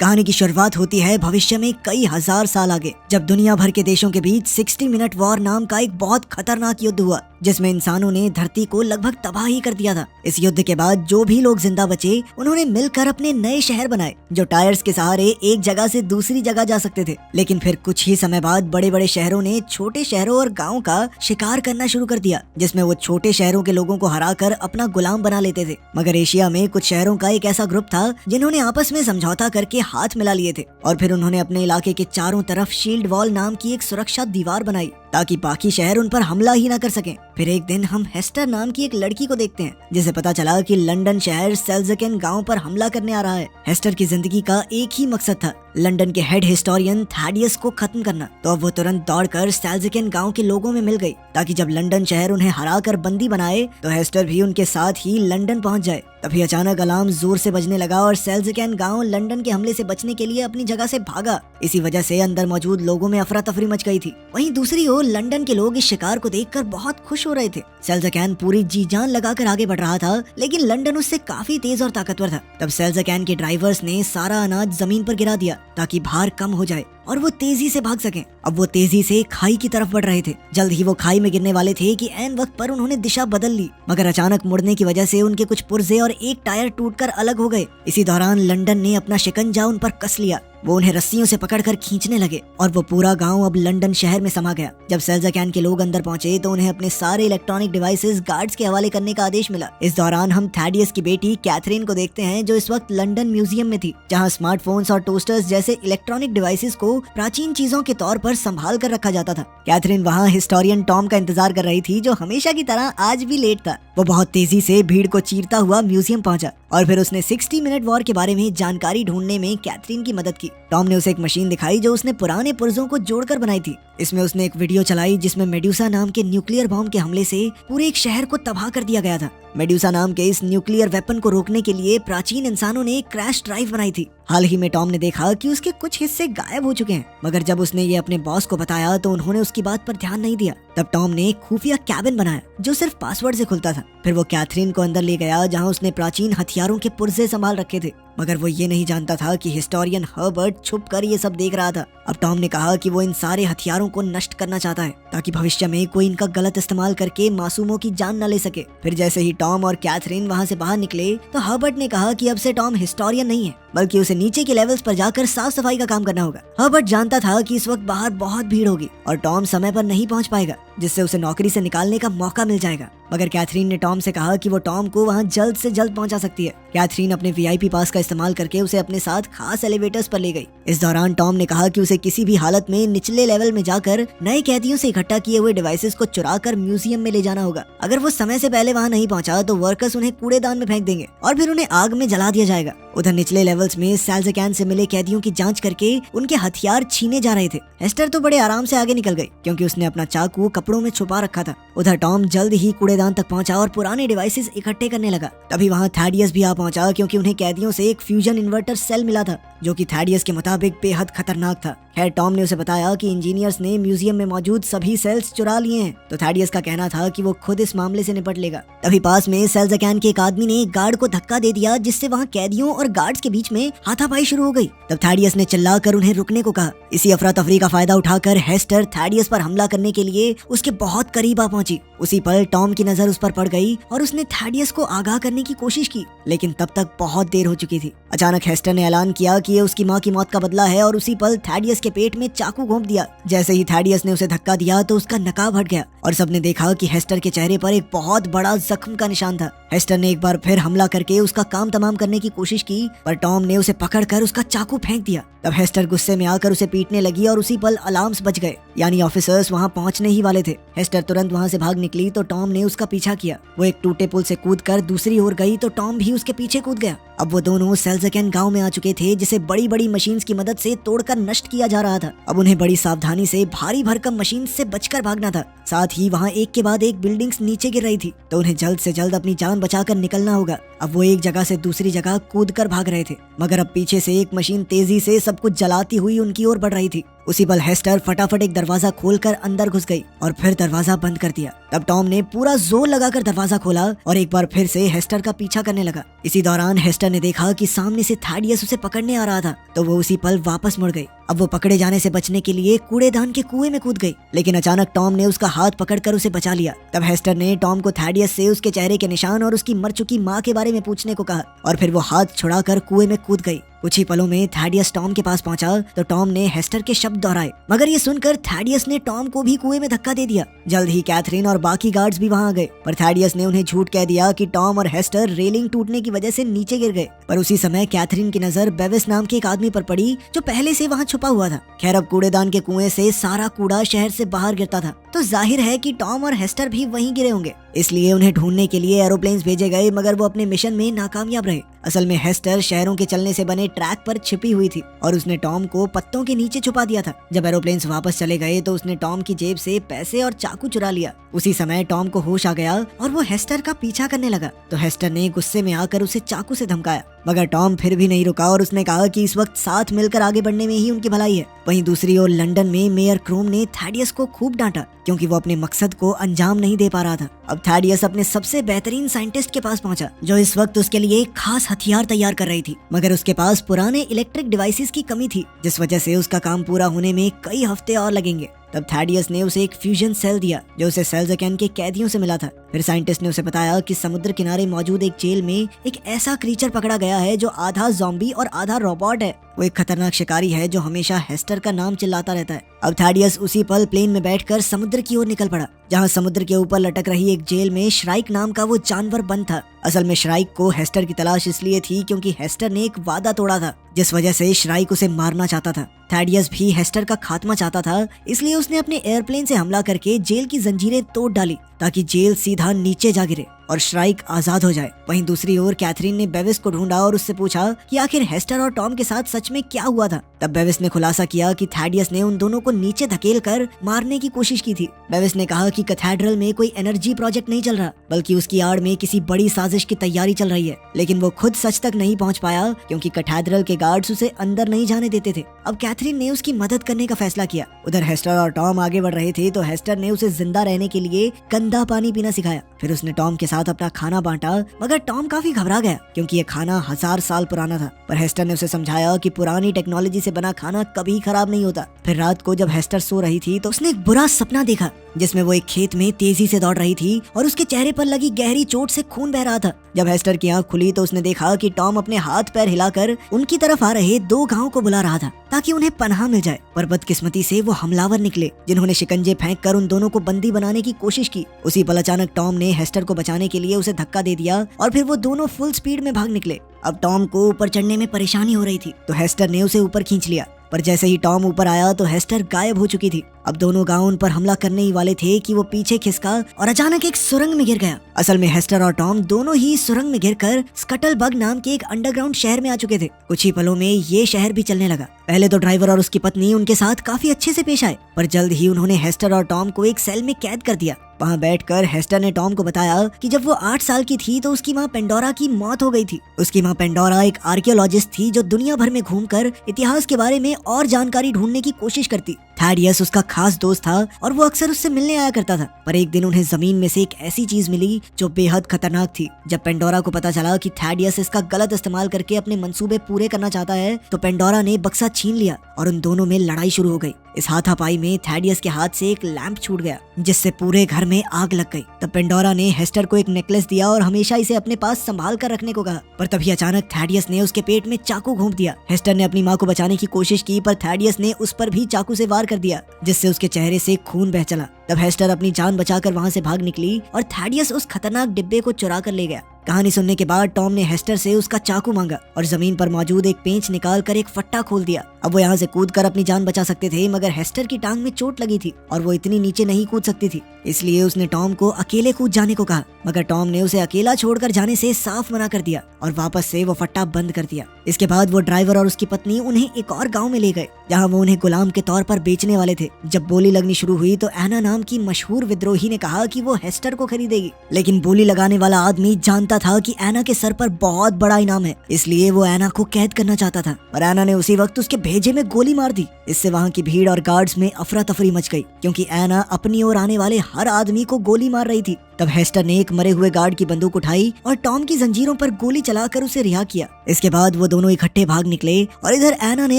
कहानी की शुरुआत होती है भविष्य में कई हजार साल आगे, जब दुनिया भर के देशों के बीच 60 मिनट वॉर नाम का एक बहुत खतरनाक युद्ध हुआ जिसमें इंसानों ने धरती को लगभग तबाह ही कर दिया था। इस युद्ध के बाद जो भी लोग जिंदा बचे उन्होंने मिलकर अपने नए शहर बनाए जो टायर्स के सहारे एक जगह से दूसरी जगह जा सकते थे। लेकिन फिर कुछ ही समय बाद बड़े बड़े शहरों ने छोटे शहरों और गाँव का शिकार करना शुरू कर दिया, जिसमें वो छोटे शहरों के लोगों को हराकर अपना गुलाम बना लेते थे। मगर एशिया में कुछ शहरों का एक ऐसा ग्रुप था जिन्होंने आपस में समझौता करके हाथ मिला लिए थे और फिर उन्होंने अपने इलाके के चारों तरफ शील्ड वॉल नाम की एक सुरक्षा दीवार बनाई ताकि बाकी शहर उन पर हमला ही ना कर सकें। फिर एक दिन हम हेस्टर नाम की एक लड़की को देखते हैं जिसे पता चला कि लंदन शहर सेल्ज़केन गांव पर हमला करने आ रहा है। हेस्टर की जिंदगी का एक ही मकसद था, लंदन के हेड हिस्टोरियन थैडियस को खत्म करना। तो अब वो तुरंत दौड़कर सेल्ज़केन गांव के लोगों में मिल गई ताकि जब लंदन शहर उन्हें हराकर बंदी बनाए तो हेस्टर भी उनके साथ ही लंदन पहुंच जाए। तभी अचानक अलार्म जोर से बजने लगा और सेल्ज़केन गांव लंदन के हमले से बचने के लिए अपनी जगह से भागा। इसी वजह से अंदर मौजूद लोगों में अफरा तफरी मच गई थी। वहीं दूसरी ओर लंदन के लोग इस शिकार को देखकर बहुत खुश हो रहे थे। सेल्ज़केन पूरी जी जान लगाकर आगे बढ़ रहा था, लेकिन लंदन उससे काफी तेज और ताकतवर था। तब सेल्ज़केन के ड्राइवर्स ने सारा अनाज जमीन पर गिरा दिया ताकि भार कम हो जाए और वो तेजी से भाग सकें। अब वो तेजी से खाई की तरफ बढ़ रहे थे। जल्द ही वो खाई में गिरने वाले थे कि ऐन वक्त पर उन्होंने दिशा बदल ली, मगर अचानक मुड़ने की वजह से उनके कुछ पुर्जे और एक टायर टूटकर अलग हो गए। इसी दौरान लंदन ने अपना शिकंजा उन पर कस लिया। वो उन्हें रस्सियों से पकड़कर खींचने लगे और वो पूरा गांव अब लंदन शहर में समा गया। जब सेल्ज़केन के लोग अंदर पहुंचे तो उन्हें अपने सारे इलेक्ट्रॉनिक डिवाइसेस गार्ड्स के हवाले करने का आदेश मिला। इस दौरान हम थैडियस की बेटी कैथरीन को देखते हैं जो इस वक्त लंदन म्यूजियम में थी, जहां स्मार्टफोन्स और टोस्टर्स जैसे इलेक्ट्रॉनिक डिवाइसेस को प्राचीन चीजों के तौर पर संभाल कर रखा जाता था। कैथरीन वहाँ हिस्टोरियन टॉम का इंतजार कर रही थी जो हमेशा की तरह आज भी लेट था। वो बहुत तेजी से भीड़ को चीरता हुआ म्यूजियम पहुंचा और फिर उसने 60 मिनट वॉर के बारे में जानकारी ढूंढने में कैथरीन की मदद की। टॉम ने उसे एक मशीन दिखाई जो उसने पुराने पुर्जों को जोड़कर बनाई थी। इसमें उसने एक वीडियो चलाई जिसमें मेडुसा नाम के न्यूक्लियर बॉम्ब के हमले से पूरे एक शहर को तबाह कर दिया गया था। मेडुसा नाम के इस न्यूक्लियर वेपन को रोकने के लिए प्राचीन इंसानों ने एक क्रैश ड्राइव बनाई थी। हाल ही में टॉम ने देखा कि उसके कुछ हिस्से गायब हो चुके हैं, मगर जब उसने ये अपने बॉस को बताया तो उन्होंने उसकी बात पर ध्यान नहीं दिया। तब टॉम ने एक खुफिया कैबिन बनाया जो सिर्फ पासवर्ड से खुलता था। फिर वो कैथरीन को अंदर ले गया जहां उसने प्राचीन हथियारों के पुर्जे संभाल रखे थे, मगर वो ये नहीं जानता था कि हिस्टोरियन हर्बर्ट छुप कर ये सब देख रहा था। अब टॉम ने कहा कि वो इन सारे हथियारों को नष्ट करना चाहता है ताकि भविष्य में कोई इनका गलत इस्तेमाल करके मासूमों की जान न ले सके। फिर जैसे ही टॉम और कैथरीन वहाँ से बाहर निकले तो हर्बर्ट ने कहा कि अब से टॉम हिस्टोरियन नहीं है, बल्कि उसे नीचे के लेवल्स पर जाकर साफ सफाई का काम करना होगा। हर्बर्ट जानता था कि इस वक्त बाहर बहुत भीड़ होगी और टॉम समय पर नहीं पहुंच पाएगा, जिससे उसे नौकरी से निकालने का मौका मिल जाएगा। मगर कैथरीन ने टॉम से कहा कि वो टॉम को वहां जल्द से जल्द पहुंचा सकती है। कैथरीन अपने वीआईपी पास का इस्तेमाल करके उसे अपने साथ खास एलिवेटर्स पर ले गई। इस दौरान टॉम ने कहा कि उसे किसी भी हालत में निचले लेवल में जाकर नए कैदियों से इकट्ठा किए हुए डिवाइसेस को चुराकर म्यूजियम में ले जाना होगा। अगर वो समय से पहले वहां नहीं पहुंचा तो वर्कर्स उन्हें कूड़ेदान में फेंक देंगे और फिर उन्हें आग में जला दिया जाएगा। उधर निचले लेवल्स में सेल्ज़केन से मिले कैदियों की जांच करके उनके हथियार छीने जा रहे थे। हेस्टर तो बड़े आराम से आगे निकल गई क्योंकि उसने अपना चाकू कपड़ों में छुपा रखा था। उधर टॉम जल्द ही कूड़ेदान तक पहुंचा और पुराने डिवाइसेस इकट्ठे करने लगा। तभी वहां थैडियस भी आ पहुंचा क्योंकि उन्हें कैदियों से एक फ्यूजन इन्वर्टर सेल मिला था जो कि थैडियस के मुताबिक बेहद खतरनाक था। खैर टॉम ने उसे बताया कि इंजीनियर्स ने म्यूजियम में मौजूद सभी सेल्स चुरा लिए हैं, तो थैडियस का कहना था कि वो खुद इस मामले से निपट लेगा। तभी पास में सेल्ज़केन के एक आदमी ने एक गार्ड को धक्का दे दिया जिससे वहां कैदियों और गार्ड्स के बीच में हाथापाई शुरू हो गई। तब थैडियस ने चिल्लाकर उन्हें रुकने को कहा। इसी अफरा तफरी का फायदा उठाकर हेस्टर थैडियस पर हमला करने के लिए उसके बहुत करीब आ पहुंची। उसी पल टॉम की नजर उस पर पड़ गई और उसने थैडियस को आगाह करने की कोशिश की, लेकिन तब तक बहुत देर हो चुकी थी। अचानक हेस्टर ने ऐलान किया कि ये उसकी माँ की मौत का बदला है और उसी पल थैडियस के पेट में चाकू घोंप दिया। जैसे ही थैडियस ने उसे धक्का दिया तो उसका नकाब हट गया और सबने देखा कि हेस्टर के चेहरे पर एक बहुत बड़ा जख्म का निशान था। हेस्टर ने एक बार फिर हमला करके उसका काम तमाम करने की कोशिश की, पर टॉम ने उसे पकड़कर उसका चाकू फेंक दिया। तब हेस्टर गुस्से में आकर उसे पीटने लगी और उसी पल अलार्म्स बज गए, यानी ऑफिसर्स वहां पहुंचने ही वाले थे। हेस्टर तुरंत वहां से भाग निकली तो टॉम ने उसका पीछा किया। वो एक टूटे पुल से कूदकर दूसरी ओर गई तो टॉम भी उसके पीछे कूद गया। अब वो दोनों सेल्ज़केन गांव में आ चुके थे जिसे बड़ी बड़ी मशीन्स की मदद से तोड़कर नष्ट किया जा रहा था। अब उन्हें बड़ी सावधानी से भारी भरकम मशीन से बचकर भागना था। साथ ही वहाँ एक के बाद एक बिल्डिंग्स नीचे गिर रही थी, तो उन्हें जल्द से जल्द अपनी जान बचाकर निकलना होगा। अब वो एक जगह से दूसरी जगह कूदकर भाग रहे थे, मगर अब पीछे से एक मशीन तेजी से सब कुछ जलाती हुई उनकी ओर बढ़ रही थी। उसी पल हेस्टर फटाफट एक दरवाजा खोलकर अंदर घुस गई और फिर दरवाजा बंद कर दिया। तब टॉम ने पूरा जोर लगाकर दरवाजा खोला और एक बार फिर से हेस्टर का पीछा करने लगा। इसी दौरान हेस्टर ने देखा कि सामने से थैडियस उसे पकड़ने आ रहा था, तो वो उसी पल वापस मुड़ गई। अब वो पकड़े जाने से बचने के लिए कूड़ेदान के कुएं में कूद गई, लेकिन अचानक टॉम ने उसका हाथ पकड़कर उसे बचा लिया। तब हेस्टर ने टॉम को थैडियस से उसके चेहरे के निशान और उसकी मर चुकी माँ के बारे में पूछने को कहा और फिर वो हाथ छुड़ाकर कुएं में कूद गई। कुछ ही पलों में थैडियस टॉम के पास पहुंचा तो टॉम ने हेस्टर के शब्द दोहराए, मगर ये सुनकर थैडियस ने टॉम को भी कुएं में धक्का दे दिया। जल्द ही कैथरीन और बाकी गार्ड्स भी वहां आ गए, पर थैडियस ने उन्हें झूठ कह दिया कि टॉम और हेस्टर रेलिंग टूटने की वजह से नीचे गिर गए। पर उसी समय कैथरीन की नजर बेविस नाम के एक आदमी पर पड़ी जो पहले से वहां छुपा हुआ था। खैर अब कूड़ेदान के कुएं से सारा कूड़ा शहर से बाहर गिरता था, तो जाहिर है कि टॉम और हेस्टर भी वहीं गिरे होंगे, इसलिए उन्हें ढूंढने के लिए एरोप्लेन्स भेजे गए, मगर वो अपने मिशन में नाकामयाब रहे। असल में हेस्टर शहरों के चलने से बने ट्रैक पर छिपी हुई थी और उसने टॉम को पत्तों के नीचे छुपा दिया था। जब एरोप्लेन्स वापस चले गए तो उसने टॉम की जेब से पैसे और चाकू चुरा लिया। उसी समय टॉम को होश आ गया और वो हेस्टर का पीछा करने लगा, तो हेस्टर ने गुस्से में आकर उसे चाकू से धमकाया, मगर टॉम फिर भी नहीं रुका और उसने कहा कि इस वक्त साथ मिलकर आगे बढ़ने में ही उनकी भलाई है। वहीं दूसरी ओर लंदन में मेयर क्रोम ने थैडियस को खूब डांटा क्योंकि वो अपने मकसद को अंजाम नहीं दे पा रहा था। अब थैडियस अपने सबसे बेहतरीन साइंटिस्ट के पास पहुंचा जो इस वक्त उसके लिए एक खास हथियार तैयार कर रही थी, मगर उसके पास पुराने इलेक्ट्रिक डिवाइसेस की कमी थी, जिस वजह से उसका काम पूरा होने में कई हफ्ते और लगेंगे। तब थैडियस ने उसे एक फ्यूजन सेल दिया जो उसे सेल्ज़कैन के कैदियों से मिला था। फिर साइंटिस्ट ने उसे बताया कि समुद्र किनारे मौजूद एक जेल में एक ऐसा क्रीचर पकड़ा गया है जो आधा ज़ॉम्बी और आधा रोबोट है। वो एक खतरनाक शिकारी है जो हमेशा हेस्टर का नाम चिल्लाता रहता है। अब थैडियस उसी पल प्लेन में बैठकर समुद्र की ओर निकल पड़ा, जहां समुद्र के ऊपर लटक रही एक जेल में श्राइक नाम का वो जानवर बंद था। असल में श्राइक को हेस्टर की तलाश इसलिए थी क्योंकि हेस्टर ने एक वादा तोड़ा था, जिस वजह से श्राइक उसे मारना चाहता था। थैडियस भी हेस्टर का खात्मा चाहता था, इसलिए उसने अपने एयरप्लेन से हमला करके जेल की जंजीरें तोड़ डाली ताकि जेल सीधा नीचे जा गिरे और श्राइक आजाद हो जाए। वहीं दूसरी ओर कैथरीन ने बेविस को ढूंढा और उससे पूछा कि आखिर हेस्टर और टॉम के साथ सच में क्या हुआ था। तब बेविस ने खुलासा किया कि थैडियस ने उन दोनों को नीचे धकेलकर मारने की कोशिश की थी। बेविस ने कहा कि कैथेड्रल में कोई एनर्जी प्रोजेक्ट नहीं चल रहा, बल्कि उसकी आड़ में किसी बड़ी साजिश की तैयारी चल रही है, लेकिन वो खुद सच तक नहीं पहुंच पाया क्योंकि कैथेड्रल के गार्ड्स उसे अंदर नहीं जाने देते थे। अब कैथरीन ने उसकी मदद करने का फैसला किया। उधर हेस्टर और टॉम आगे बढ़ रहे थे तो हेस्टर ने उसे जिंदा रहने के लिए गंदा पानी पीना सिखाया। फिर उसने टॉम के साथ अपना खाना बांटा, मगर टॉम काफी घबरा गया क्योंकि ये खाना 1000 साल पुराना था। पर हेस्टर ने उसे समझाया कि पुरानी टेक्नोलॉजी से बना खाना कभी खराब नहीं होता। फिर रात को जब हेस्टर सो रही थी तो उसने एक बुरा सपना देखा जिसमें वो एक खेत में तेजी से दौड़ रही थी और उसके चेहरे पर लगी गहरी चोट से खून बह रहा था। जब हेस्टर की आंख खुली तो उसने देखा कि टॉम अपने हाथ पैर हिलाकर उनकी तरफ आ रहे 2 गांवों को बुला रहा था ताकि उन्हें पनाह मिल जाए। पर बदकिस्मती से वो हमलावर निकले जिन्होंने शिकंजे फेंककर उन दोनों को बंदी बनाने की कोशिश की। उसी पल अचानक टॉम ने हेस्टर को बचाने के लिए उसे धक्का दे दिया और फिर वो दोनों फुल स्पीड में भाग निकले। अब टॉम को ऊपर चढ़ने में परेशानी हो रही थी तो हेस्टर ने उसे ऊपर खींच लिया, पर जैसे ही टॉम ऊपर आया तो हेस्टर गायब हो चुकी थी। अब दोनों गांव उन पर हमला करने ही वाले थे कि वो पीछे खिसका और अचानक एक सुरंग में गिर गया। असल में हेस्टर और टॉम दोनों ही सुरंग में गिरकर स्कटलबग नाम के एक अंडरग्राउंड शहर में आ चुके थे। कुछ ही पलों में ये शहर भी चलने लगा। पहले तो ड्राइवर और उसकी पत्नी उनके साथ काफी अच्छे से पेश आए, पर जल्द ही उन्होंने हेस्टर और टॉम को एक सेल में कैद कर दिया। वहाँ बैठकर हेस्टर ने टॉम को बताया कि जब वो 8 साल की थी तो उसकी माँ पेंडोरा की मौत हो गई थी। उसकी माँ पेंडोरा एक आर्कियोलॉजिस्ट थी जो दुनिया भर में घूमकर इतिहास के बारे में और जानकारी ढूंढने की कोशिश करती। थैडियस उसका खास दोस्त था और वो अक्सर उससे मिलने आया करता था। पर एक दिन उन्हें जमीन में से एक ऐसी चीज मिली जो बेहद खतरनाक थी। जब पेंडोरा को पता चला कि थैडियस इसका गलत इस्तेमाल करके अपने मंसूबे पूरे करना चाहता है तो पेंडोरा ने बक्सा छीन लिया और उन दोनों में लड़ाई शुरू हो गई। इस हाथापाई में थैडियस के हाथ से एक लैंप छूट गया जिससे पूरे घर में आग लग गई। तब पेंडोरा ने हेस्टर को एक नेकलेस दिया और हमेशा इसे अपने पास संभाल कर रखने को कहा। पर तभी अचानक थैडियस ने उसके पेट में चाकू घोंप दिया। हेस्टर ने अपनी माँ को बचाने की कोशिश की पर थैडियस ने उस पर भी चाकू से वार कर दिया जिससे उसके चेहरे से खून बह चला। तब हेस्टर अपनी जान बचाकर वहाँ से भाग निकली और थैडियस उस खतरनाक डिब्बे को चुरा कर ले गया। कहानी सुनने के बाद टॉम ने हेस्टर से उसका चाकू मांगा और जमीन पर मौजूद एक पेंच निकाल कर एक फट्टा खोल दिया। अब वो यहाँ से कूद कर अपनी जान बचा सकते थे, मगर हेस्टर की टांग में चोट लगी थी और वो इतनी नीचे नहीं कूद सकती थी, इसलिए उसने टॉम को अकेले कूद जाने को कहा। मगर टॉम ने उसे अकेला छोड़कर जाने से साफ मना कर दिया और वापस से वो फट्टा बंद कर दिया। इसके बाद वो ड्राइवर और उसकी पत्नी उन्हें एक और गाँव में ले गए जहाँ वो उन्हें गुलाम के तौर पर बेचने वाले थे। जब बोली लगनी शुरू हुई तो एना नाम नाम की मशहूर विद्रोही ने कहा कि वो हेस्टर को खरीदेगी, लेकिन बोली लगाने वाला आदमी जानता था कि एना के सर पर बहुत बड़ा इनाम है, इसलिए वो एना को कैद करना चाहता था। और एना ने उसी वक्त उसके भेजे में गोली मार दी। इससे वहाँ की भीड़ और गार्ड्स में अफरा तफरी मच गई, क्योंकि एना अपनी ओर आने वाले हर आदमी को गोली मार रही थी। तब हेस्टर ने एक मरे हुए गार्ड की बंदूक उठाई और टॉम की जंजीरों पर गोली चलाकर उसे रिहा किया। इसके बाद वो दोनों इकट्ठे भाग निकले और इधर एना ने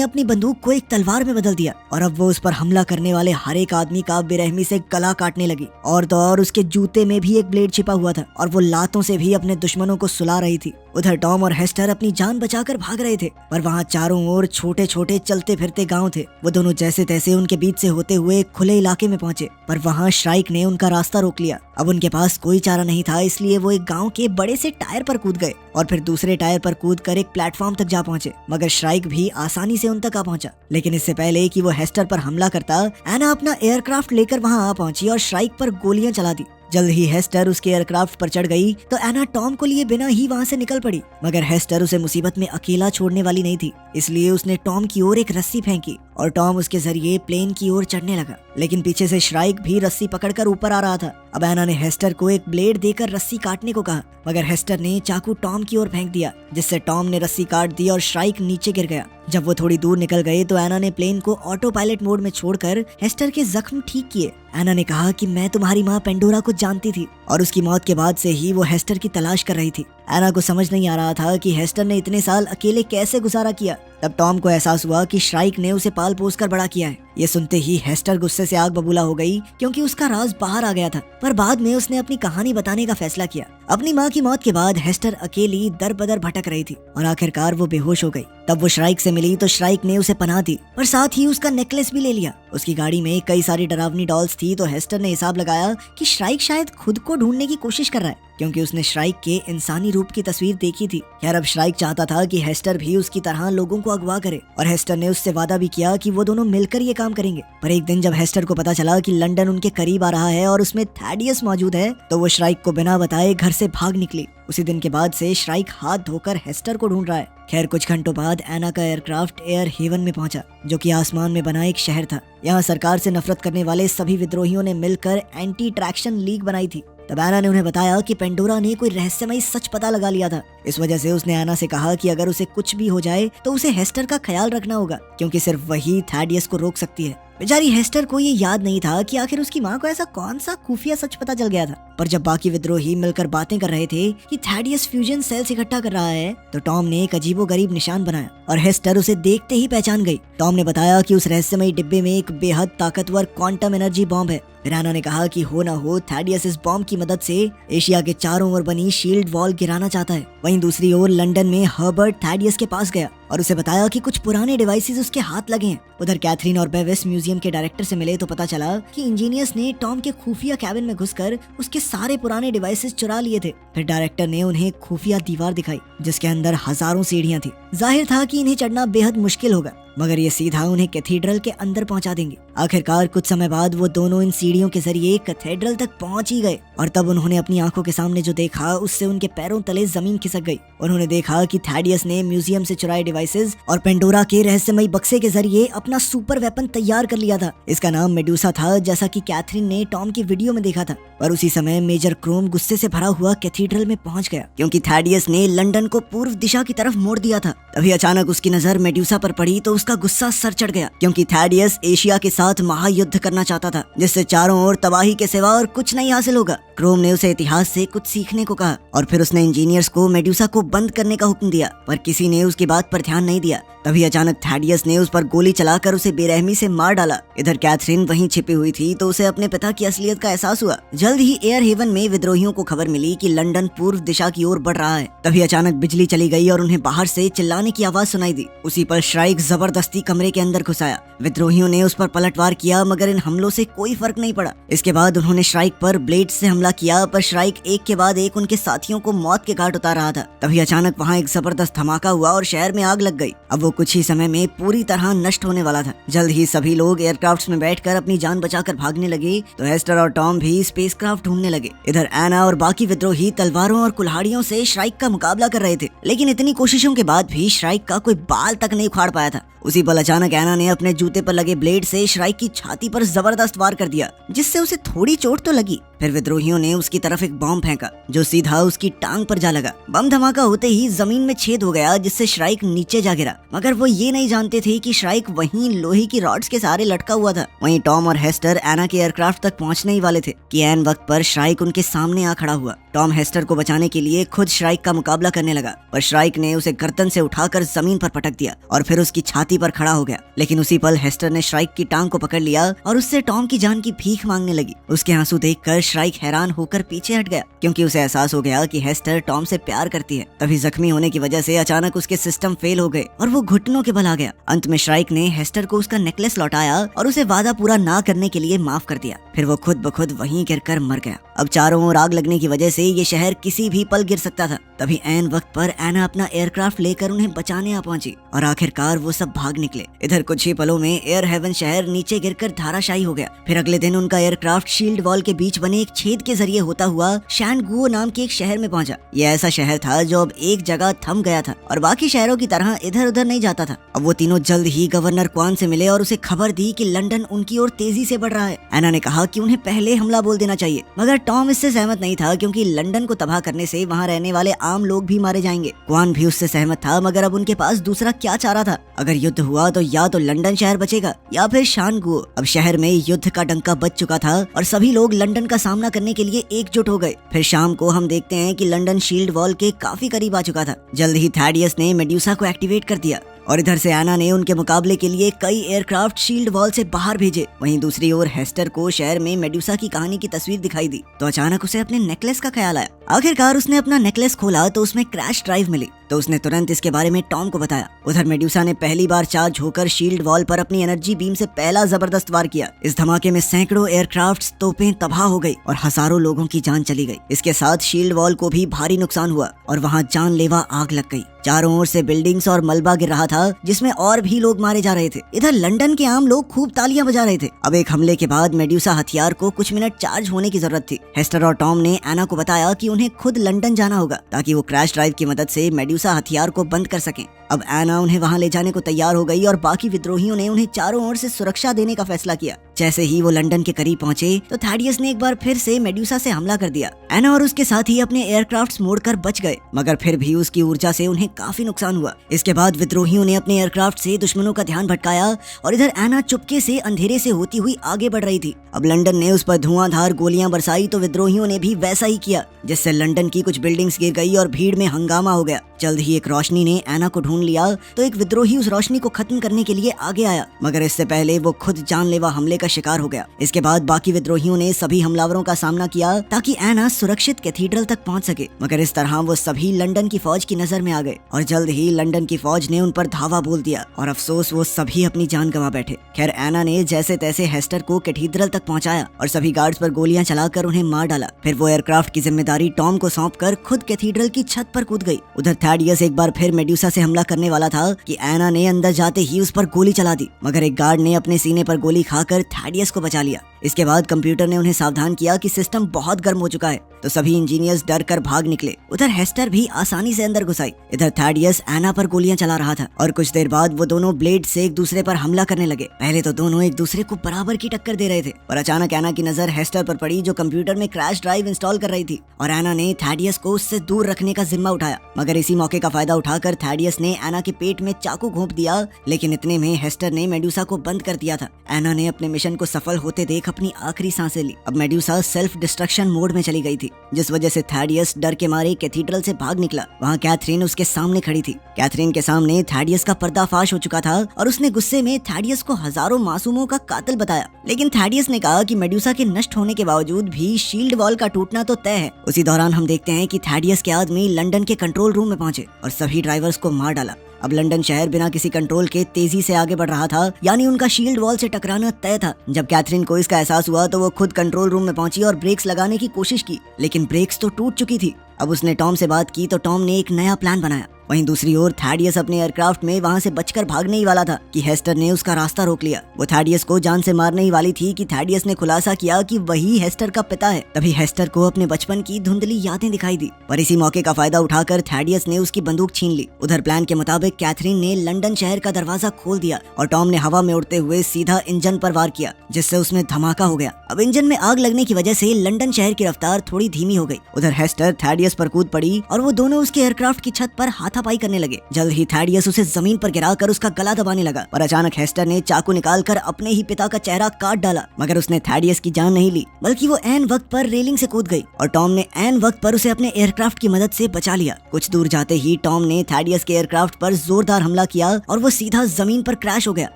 अपनी बंदूक को एक तलवार में बदल दिया और अब वो उस पर हमला करने वाले हर एक आदमी का बेरहमी से गला काटने लगी। और तो और उसके जूते में भी एक ब्लेड छिपा हुआ था और वो लातों से भी अपने दुश्मनों को सुला रही थी। उधर टॉम और हेस्टर अपनी जान बचाकर भाग रहे थे, पर वहाँ चारों ओर छोटे छोटे चलते फिरते गांव थे। वो दोनों जैसे तैसे उनके बीच से होते हुए खुले इलाके में पहुंचे, पर वहाँ श्राइक ने उनका रास्ता रोक लिया। अब उनके पास कोई चारा नहीं था, इसलिए वो एक गांव के बड़े से टायर पर कूद गए और फिर दूसरे टायर पर कूदकर एक प्लेटफॉर्म तक जा पहुंचे। मगर श्राइक भी आसानी से उन तक आ पहुंचा। लेकिन इससे पहले कि वो हेस्टर पर हमला करता, एना अपना एयरक्राफ्ट लेकर वहां आ पहुंची और श्राइक पर गोलियां चला दी। जल्द ही हेस्टर उसके एयरक्राफ्ट पर चढ़ गई तो एना टॉम को लिए बिना ही वहां से निकल पड़ी। मगर हेस्टर उसे मुसीबत में अकेला छोड़ने वाली नहीं थी, इसलिए उसने टॉम की ओर एक रस्सी फेंकी और टॉम उसके जरिए प्लेन की ओर चढ़ने लगा। लेकिन पीछे से श्राइक भी रस्सी पकड़कर ऊपर आ रहा था। अब एना ने हेस्टर को एक ब्लेड देकर रस्सी काटने को कहा, मगर हेस्टर ने चाकू टॉम की ओर फेंक दिया, जिससे टॉम ने रस्सी काट दी और श्राइक नीचे गिर गया। जब वो थोड़ी दूर निकल गए तो एना ने प्लेन को ऑटो पायलट मोड में छोड़कर हेस्टर के जख्म ठीक किए। एना ने कहा कि मैं तुम्हारी माँ पेंडोरा को जानती थी और उसकी मौत के बाद से ही वो हेस्टर की तलाश कर रही थी। एना को समझ नहीं आ रहा था कि हेस्टर ने इतने साल अकेले कैसे गुजारा किया। तब टॉम को एहसास हुआ कि श्राइक ने उसे पाल पोस कर बड़ा किया है। ये सुनते ही हेस्टर गुस्से से आग बबूला हो गई, क्योंकि उसका राज बाहर आ गया था। पर बाद में उसने अपनी कहानी बताने का फैसला किया। अपनी माँ की मौत के बाद हेस्टर अकेली दर बदर भटक रही थी और आखिरकार वो बेहोश हो गई। तब वो श्राइक से मिली तो श्राइक ने उसे पनाह दी, पर साथ ही उसका नेकलेस भी ले लिया। उसकी गाड़ी में कई सारी डरावनी डॉल्स थी, तो हेस्टर ने हिसाब लगाया कि श्राइक शायद खुद को ढूंढने की कोशिश कर रहा है, क्योंकि उसने श्राइक के इंसानी रूप की तस्वीर देखी थी। यार अब श्राइक चाहता था कि हेस्टर भी उसकी तरह लोगों को अगवा करे, और हेस्टर ने उससे वादा भी किया कि वो दोनों मिलकर ये काम करेंगे। पर एक दिन जब हेस्टर को पता चला कि लंदन उनके करीब आ रहा है और उसमें थैडियस मौजूद है, तो वो श्राइक को बिना बताए घर से भाग निकली। उसी दिन के बाद से श्राइक हाथ धोकर हेस्टर को ढूंढ रहा है। खैर कुछ घंटों बाद एना का एयरक्राफ्ट एयर हेवन में पहुंचा, जो कि आसमान में बना एक शहर था। यहाँ सरकार से नफरत करने वाले सभी विद्रोहियों ने मिलकर एंटी ट्रैक्शन लीग बनाई थी। तब एना ने उन्हें बताया कि पेंडोरा ने कोई रहस्यमयी सच पता लगा लिया था। इस वजह से उसने एना से कहा कि अगर उसे कुछ भी हो जाए तो उसे हेस्टर का ख्याल रखना होगा, क्योंकि सिर्फ वही थैडियस को रोक सकती है। बेचारी हेस्टर को ये याद नहीं था कि आखिर उसकी माँ को ऐसा कौन सा खुफिया सच पता चल गया था। पर जब बाकी विद्रोही मिलकर बातें कर रहे थे कि थैडियस फ्यूजन सेल्स इकट्ठा कर रहा है, तो टॉम ने एक अजीबोगरीब निशान बनाया और हेस्टर उसे देखते ही पहचान गई। टॉम ने बताया कि उस रहस्यमयी डिब्बे में एक बेहद ताकतवर क्वांटम एनर्जी बॉम्ब है। फिर एना ने कहा कि हो ना हो थैडियस इस बॉम्ब की मदद से एशिया के चारों ओर बनी शील्ड वॉल गिराना चाहता है। वहीं दूसरी ओर लंदन में हर्बर्ट थैडियस के पास गया और उसे बताया कि कुछ पुराने डिवाइसेस उसके हाथ लगे हैं। उधर कैथरीन और बेविस म्यूजियम के डायरेक्टर से मिले तो पता चला कि इंजीनियर्स ने टॉम के खुफिया कैबिन में घुसकर उसके सारे पुराने डिवाइसेस चुरा लिए थे। फिर डायरेक्टर ने उन्हें खुफिया दीवार दिखाई, जिसके अंदर हजारों सीढ़ियां थी। जाहिर था कि इन्हें चढ़ना बेहद मुश्किल होगा, मगर ये सीधा उन्हें कैथीड्रल के अंदर पहुंचा देंगे। आखिरकार कुछ समय बाद वो दोनों इन सीढ़ियों के जरिए कैथेड्रल तक पहुंच ही गए और तब उन्होंने अपनी आंखों के सामने जो देखा उससे उनके पैरों तले जमीन खिसक गई। उन्होंने देखा कि थैडियस ने म्यूजियम से चुराए डिवाइसेस और पेंडोरा के रहस्यमयी बक्से के जरिए अपना सुपर वेपन तैयार कर लिया था। इसका नाम मेडुसा था, जैसा कि कैथरीन ने टॉम की वीडियो में देखा था। पर उसी समय मेजर क्रोम गुस्से से भरा हुआ कैथीड्रल में पहुंच गया, क्योंकि थैडियस ने लंदन को पूर्व दिशा की तरफ मोड़ दिया था। तभी अचानक उसकी नजर मेडुसा पर पड़ी तो उसका गुस्सा सर चढ़ गया, क्योंकि थैडियस एशिया के साथ महायुद्ध करना चाहता था, जिससे चारों ओर तबाही के सिवा और कुछ नहीं हासिल होगा। क्रोम ने उसे इतिहास से कुछ सीखने को कहा और फिर उसने इंजीनियर्स को मेडुसा को बंद करने का हुक्म दिया, पर किसी ने उसकी बात पर ध्यान नहीं दिया। तभी अचानक थैडियस ने उस पर गोली चलाकर उसे बेरहमी से मार डाला। इधर कैथरीन वहीं छिपी हुई थी तो उसे अपने पिता की असलियत का एहसास हुआ। जल्द ही एयर हेवन में विद्रोहियों को खबर मिली कि लंदन पूर्व दिशा की ओर बढ़ रहा है। तभी अचानक बिजली चली गई और उन्हें बाहर से चिल्लाने की आवाज सुनाई दी। उसी पर श्राइक जबरदस्ती कमरे के अंदर घुस आया। विद्रोहियों ने उस पर पलटवार किया, मगर इन हमलों से कोई फर्क नहीं पड़ा। इसके बाद उन्होंने श्राइक पर ब्लेड से हमला किया, पर श्राइक एक के बाद एक उनके साथियों को मौत के घाट उतार रहा था। तभी अचानक वहाँ एक जबरदस्त धमाका हुआ और शहर में आग लग गई। अब वो कुछ ही समय में पूरी तरह नष्ट होने वाला था। जल्द ही सभी लोग एयरक्राफ्ट्स में बैठकर अपनी जान बचाकर भागने लगे, तो हेस्टर और टॉम भी स्पेसक्राफ्ट ढूंढने लगे। इधर एना और बाकी विद्रोही तलवारों और कुल्हाड़ियों से श्राइक का मुकाबला कर रहे थे, लेकिन इतनी कोशिशों के बाद भी श्राइक का कोई बाल तक नहीं उखाड़ पाया था। उसी पल अचानक एना ने अपने जूते पर लगे ब्लेड से श्राइक की छाती पर जबरदस्त वार कर दिया, जिससे उसे थोड़ी चोट तो लगी। फिर विद्रोहियों ने उसकी तरफ एक बॉम्ब फेंका जो सीधा उसकी टांग पर जा लगा। बम धमाका होते ही जमीन में छेद हो गया, जिससे श्राइक नीचे जा गिरा। मगर वो ये नहीं जानते थे कि श्राइक वहीं लोहे की रॉड्स के सहारे लटका हुआ था। वहीं टॉम और हेस्टर एना के एयरक्राफ्ट तक पहुंचने ही वाले थे कि ऐन वक्त पर श्राइक उनके सामने आ खड़ा हुआ। टॉम हेस्टर को बचाने के लिए खुद श्राइक का मुकाबला करने लगा, पर श्राइक ने उसे गर्दन से उठाकर जमीन पर पटक दिया और फिर उसकी छाती पर खड़ा हो गया। लेकिन उसी पल हेस्टर ने श्राइक की टांग को पकड़ लिया और उससे टॉम की जान की भीख मांगने लगी। उसके आंसू देखकर श्राइक हैरान होकर पीछे हट गया, क्योंकि उसे एहसास हो गया कि हेस्टर टॉम से प्यार करती है। तभी जख्मी होने की वजह से अचानक उसके सिस्टम फेल हो गए और वो घुटनों के बल आ गया। अंत में श्राइक ने हेस्टर को उसका नेकलेस लौटाया और उसे वादा पूरा ना करने के लिए माफ कर दिया। फिर वो खुद ब खुद वहीं गिरकर मर गया। अब चारों ओर आग लगने की वजह से ये शहर किसी भी पल गिर सकता था। तभी ऐन वक्त पर एना अपना एयरक्राफ्ट लेकर उन्हें बचाने आ पहुंची और आखिरकार वो सब भाग निकले। इधर कुछ ही पलों में एयर हेवन शहर नीचे गिरकर धाराशायी हो गया। फिर अगले दिन उनका एयरक्राफ्ट शील्ड वॉल के बीच बने एक छेद के जरिए होता हुआ शैनगुओ नाम के एक शहर में पहुंचा। ये ऐसा शहर था जो अब एक जगह थम गया था और बाकी शहरों की तरह इधर उधर नहीं जाता था। अब वो तीनों जल्द ही गवर्नर क्वान से मिले और उसे खबर दी कि लंदन उनकी ओर तेजी से बढ़ रहा है। एना ने कहा कि उन्हें पहले हमला बोल देना चाहिए, मगर टॉम इससे सहमत नहीं था, क्योंकि लंदन को तबाह करने से वहाँ रहने वाले आम लोग भी मारे जाएंगे। क्वान भी उससे सहमत था, मगर अब उनके पास दूसरा क्या चारा था। अगर युद्ध हुआ तो या तो लंदन शहर बचेगा या फिर शानगुओ। अब शहर में युद्ध का डंका बज चुका था और सभी लोग लंदन का सामना करने के लिए एकजुट हो गए। फिर शाम को हम देखते हैं कि लंदन शील्ड वॉल के काफी करीब आ चुका था। जल्द ही थैडियस ने मेड्यूसा को एक्टिवेट कर दिया और इधर से एना ने उनके मुकाबले के लिए कई एयरक्राफ्ट शील्ड वॉल से बाहर भेजे। वहीं दूसरी ओर हेस्टर को शहर में मेड्यूसा की कहानी की तस्वीर दिखाई दी तो अचानक उसे अपने नेकलेस का ख्याल आया। आखिरकार उसने अपना नेकलेस खोला तो उसमें क्रैश ड्राइव मिली, तो उसने तुरंत इसके बारे में टॉम को बताया। उधर मेड्यूसा ने पहली बार चार्ज होकर शील्ड वॉल पर अपनी एनर्जी बीम से पहला जबरदस्त वार किया। इस धमाके में सैकड़ों एयरक्राफ्ट तोपें तबाह हो गई और हजारों लोगों की जान चली गई। इसके साथ शील्ड वॉल को भी भारी नुकसान हुआ और वहाँ जानलेवा आग लग गई। चारों ओर से बिल्डिंग्स और मलबा गिर रहा था, जिसमें और भी लोग मारे जा रहे थे। इधर लंदन के आम लोग खूब तालियां बजा रहे थे। अब एक हमले के बाद मेड्यूसा हथियार को कुछ मिनट चार्ज होने की जरूरत थी। हेस्टर और टॉम ने एना को बताया कि उन्हें खुद लंदन जाना होगा ताकि वो क्रैश ड्राइव की मदद से मेड्यूसा हथियार को बंद कर सकें। अब एना उन्हें वहां ले जाने को तैयार हो गई और बाकी विद्रोहियों ने उन्हें चारों ओर से सुरक्षा देने का फैसला किया। जैसे ही वो लंदन के करीब पहुंचे तो थैडियस ने एक बार फिर से मेड्यूसा से हमला कर दिया। एना और उसके साथी अपने एयरक्राफ्ट्स मोड़कर बच गए, मगर फिर भी उसकी ऊर्जा से उन्हें काफी नुकसान हुआ। इसके बाद विद्रोहियों ने अपने एयरक्राफ्ट से दुश्मनों का ध्यान भटकाया और इधर एना चुपके से अंधेरे से होती हुई आगे बढ़ रही थी। अब लंदन ने उस पर धुआंधार गोलियां बरसाई तो विद्रोहियों ने भी वैसा ही किया, जिससे लंदन की कुछ बिल्डिंग्स गिर गई और भीड़ में हंगामा हो गया। जल्द ही एक रोशनी ने एना को ढूंढ लिया तो एक विद्रोही उस रोशनी को खत्म करने के लिए आगे आया, मगर इससे पहले वो खुद जानलेवा हमले का शिकार हो गया। इसके बाद बाकी विद्रोहियों ने सभी हमलावरों का सामना किया ताकि एना सुरक्षित कैथीड्रल तक पहुंच सके, मगर इस तरह वो सभी लंदन की फौज की नजर में आ गए और जल्द ही लंदन की फौज ने उन पर धावा बोल दिया और अफसोस वो सभी अपनी जान गंवा बैठे। खैर एना ने जैसे तैसे हेस्टर को कैथीड्रल तक पहुंचाया और सभी गार्ड्स पर गोलियां चलाकर उन्हें मार डाला। फिर वो एयरक्राफ्ट की जिम्मेदारी टॉम को सौंपकर खुद कैथीड्रल की छत पर कूद गई। उधर थैडियस एक बार फिर मेड्यूसा से हमला करने वाला था कि एना ने अंदर जाते ही उस पर गोली चला दी, मगर एक गार्ड ने अपने सीने पर गोली खाकर थैडियस को बचा लिया। इसके बाद कंप्यूटर ने उन्हें सावधान किया कि सिस्टम बहुत गर्म हो चुका है, तो सभी इंजीनियर्स डर कर भाग निकले। उधर हेस्टर भी आसानी से अंदर घुस आई। इधर थैडियस एना पर गोलियां चला रहा था और कुछ देर बाद वो दोनों ब्लेड से एक दूसरे पर हमला करने लगे। पहले तो दोनों एक दूसरे को बराबर की टक्कर दे रहे थे और अचानक एना की नजर हेस्टर पर पड़ी, जो कंप्यूटर में क्रैश ड्राइव इंस्टॉल कर रही थी, और एना ने थैडियस को उससे दूर रखने का जिम्मा उठाया। मगर इसी मौके का फायदा उठाकर थैडियस ने एना के पेट में चाकू घोंप दिया, लेकिन इतने में हेस्टर ने मेड्यूसा को बंद कर दिया था। एना ने अपने मिशन को सफल होते देख अपनी आखिरी सांसें ली। अब मेड्यूसा सेल्फ डिस्ट्रक्शन मोड में चली गई थी, जिस वजह से थैडियस डर के मारे कैथीड्रल से भाग निकला। वहाँ कैथरीन उसके सामने खड़ी थी। कैथरीन के सामने थैडियस का पर्दाफाश हो चुका था और उसने गुस्से में थैडियस को हजारों मासूमों का कातिल बताया। लेकिन थैडियस ने कहा कि मेड्यूसा के नष्ट होने के बावजूद भी शील्ड वॉल का टूटना तो तय है। उसी दौरान हम देखते हैं कि थैडियस के आदमी लंदन के कंट्रोल रूम में पहुंचे और सभी ड्राइवर्स को मार डाला। अब लंदन शहर बिना किसी कंट्रोल के तेजी से आगे बढ़ रहा था, यानी उनका शील्ड वॉल से टकराना तय था। जब कैथरीन को इसका एहसास हुआ तो वो खुद कंट्रोल रूम में पहुंची और ब्रेक्स लगाने की कोशिश की, लेकिन ब्रेक्स तो टूट चुकी थी। अब उसने टॉम से बात की तो टॉम ने एक नया प्लान बनाया। वहीं दूसरी ओर थैडियस अपने एयरक्राफ्ट में वहाँ से बचकर भागने ही वाला था कि हेस्टर ने उसका रास्ता रोक लिया। वो थैडियस को जान से मारने ही वाली थी कि थैडियस ने खुलासा किया कि वही हेस्टर का पिता है। तभी हेस्टर को अपने बचपन की धुंधली यादें दिखाई दी, पर इसी मौके का फायदा उठाकर थैडियस ने उसकी बंदूक छीन ली। उधर प्लान के मुताबिक कैथरीन ने लंदन शहर का दरवाजा खोल दिया और टॉम ने हवा में उड़ते हुए सीधा इंजन पर वार किया, जिससे उसमें धमाका हो गया। अब इंजन में आग लगने की वजह से लंदन शहर की रफ्तार थोड़ी धीमी हो गई। उधर हेस्टर थैडियस पर कूद पड़ी और वो दोनों उसके एयरक्राफ्ट की छत पर हाथापाई करने लगे। जल्द ही थैडियस उसे जमीन पर गिराकर उसका गला दबाने लगा, पर अचानक हेस्टर ने चाकू निकालकर अपने ही पिता का चेहरा काट डाला। मगर उसने थैडियस की जान नहीं ली, बल्कि वो ऐन वक्त पर रेलिंग से कूद गई और टॉम ने ऐन वक्त पर उसे अपने एयरक्राफ्ट की मदद से बचा लिया। कुछ दूर जाते ही टॉम ने थैडियस के एयरक्राफ्ट पर जोरदार हमला किया और वो सीधा जमीन पर क्रैश हो गया।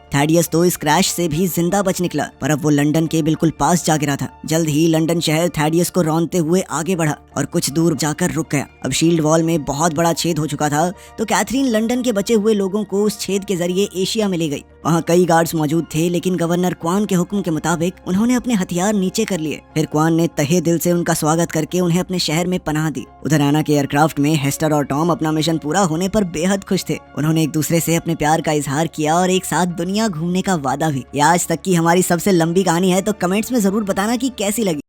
थैडियस तो इस क्रैश से भी जिंदा बच निकला, पर अब वो लंदन के बिल्कुल पास जा गिरा था। जल्द ही लंदन शहर थैडियस को रौंदते हुए आगे बढ़ा और कुछ दूर जाकर रुक गया। अब शील्ड वॉल में बहुत बड़ा छेद हो चुका था, तो कैथरीन लंदन के बचे हुए लोगों को उस छेद के जरिए एशिया में ले गई। वहाँ कई गार्ड्स मौजूद थे, लेकिन गवर्नर क्वान के हुक्म के मुताबिक उन्होंने अपने हथियार नीचे कर लिए। फिर क्वान ने तहे दिल से उनका स्वागत करके उन्हें अपने शहर में पनाह दी। उधर एना के एयरक्राफ्ट में हेस्टर और टॉम अपना मिशन पूरा होने पर बेहद खुश थे। उन्होंने एक दूसरे से अपने प्यार का इजहार किया और एक साथ दुनिया घूमने का वादा भी। ये आज तक की हमारी सबसे लंबी कहानी है, तो कमेंट्स में जरूर बताना कि कैसी लगी।